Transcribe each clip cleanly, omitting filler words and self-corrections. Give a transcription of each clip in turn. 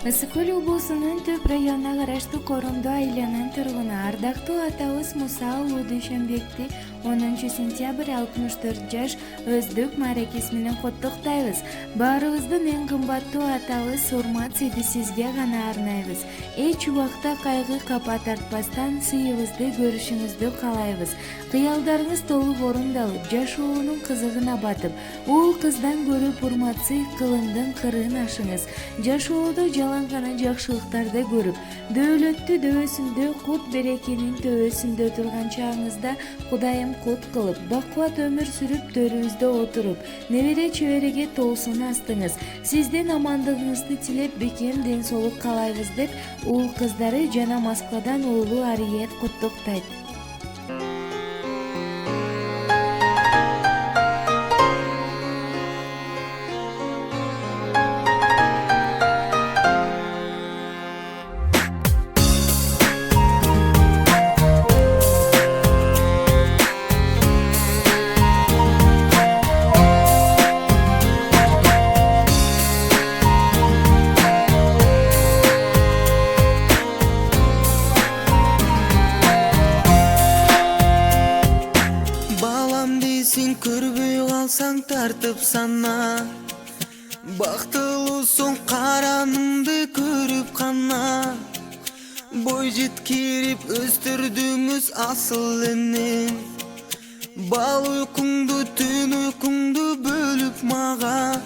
Ысык-Көл облусунун Төп районуна караштуу Коромдуу айылынын тургуну ардактуу атабыз Муса уулу Дүйшөнбекти 10 сентябрь 64 жаш өздүк мааракеси менен куттуктайбыз. Баарыбыздын эң кымбаттуу атабыз урмат сиди сизге гана арнайбыз. Эч убакта кайгы капа тартпастан сыйыбызды көрүшүңүздү каалайбыз. Кыялдарыңыз толук орундалып, жашоонун кызыгына батып, уул кыздан көрүп урматсый кылымдын кырын ашыңыз. Жашоодо жалаң гана жакшылыктарды көрүп, дөөлөттү дөбөсүндө, кут берекенин төбөсүндө турган чагыңызда Кудайым кут кылып, бакубат өмүр сүрүп, төрүбүздө отуруп, небере чөбөрөгө толсун астыңыз. Сиздин амандыгыңызды тилеп, бекем ден соолук каалайбыз деп, уул кыздары жана Москвадан уулу Ариет куттуктайт. Көрбөй калсаң тартып сана, бактылуусуң караныңды көрүп кана. Бой жеткирип өстүрдүңүз асыл энем, бал уйкуңду түн уйкуңду бөлүп мага.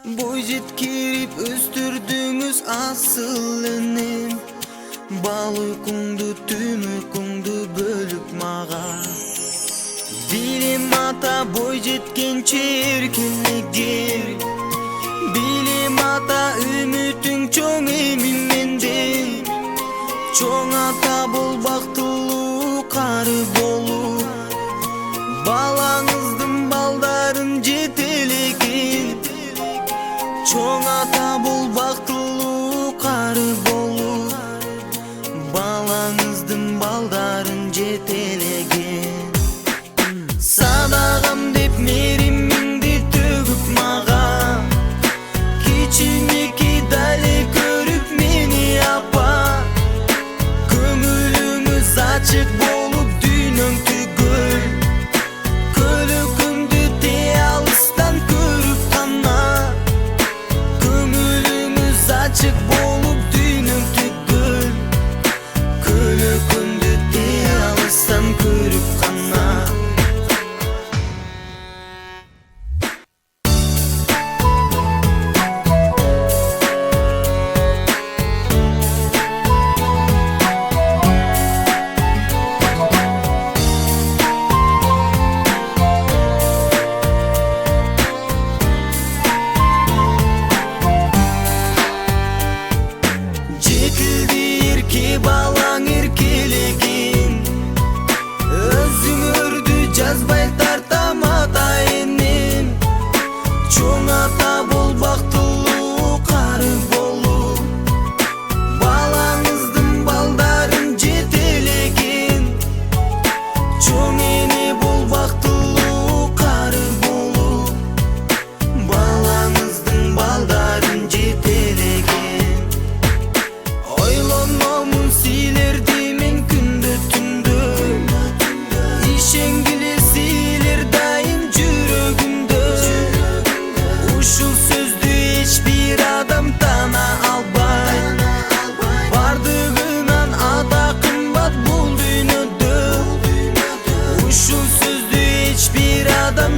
Бой жеткирип өстүрдүңүз асыл энем, бал уйкуңду түн уйкуңду бөлүп мага. Билим ата бой жеткенче эркелеген, билим ата үмүтүң чоң эмин менде. Чоң ата бол, бактылуу кары болуп, балаңыздын балдарын жетелеген. Чоң ата бол, бактылуу кары болуп, балаңыздын балдарын жетелеген. Садагам деп меримиңди төгүп мага, кичинекей дале көрүп мени апа. Көңүлүңүз ачык болуп дүйнөң түгөл, көлөкөмдү тээ алыстан көрүп кана. Көңүлүңүз ачык болуп дүйнөң түгөл, көлөкөмдү тээ алыстан көрүп кана. Балаң эркелеген, өзүңөрдү жазбай тартам ата энем. Чоң ата бол, бактылуу кары болуп, балаңыздын балдарын жетелеген. Чоң эне бол, бактылуу кары болуп, балаңыздын балдарын жетелеген. Ойлономун силерди мен күндө түндө, ишенгиле силер дайым жүрөгүмдө. Ушул сөздү эч бир адам тана албай, бардыгынан ата кымбат бул дүйнөдө. Ушул сөздү эч бир адам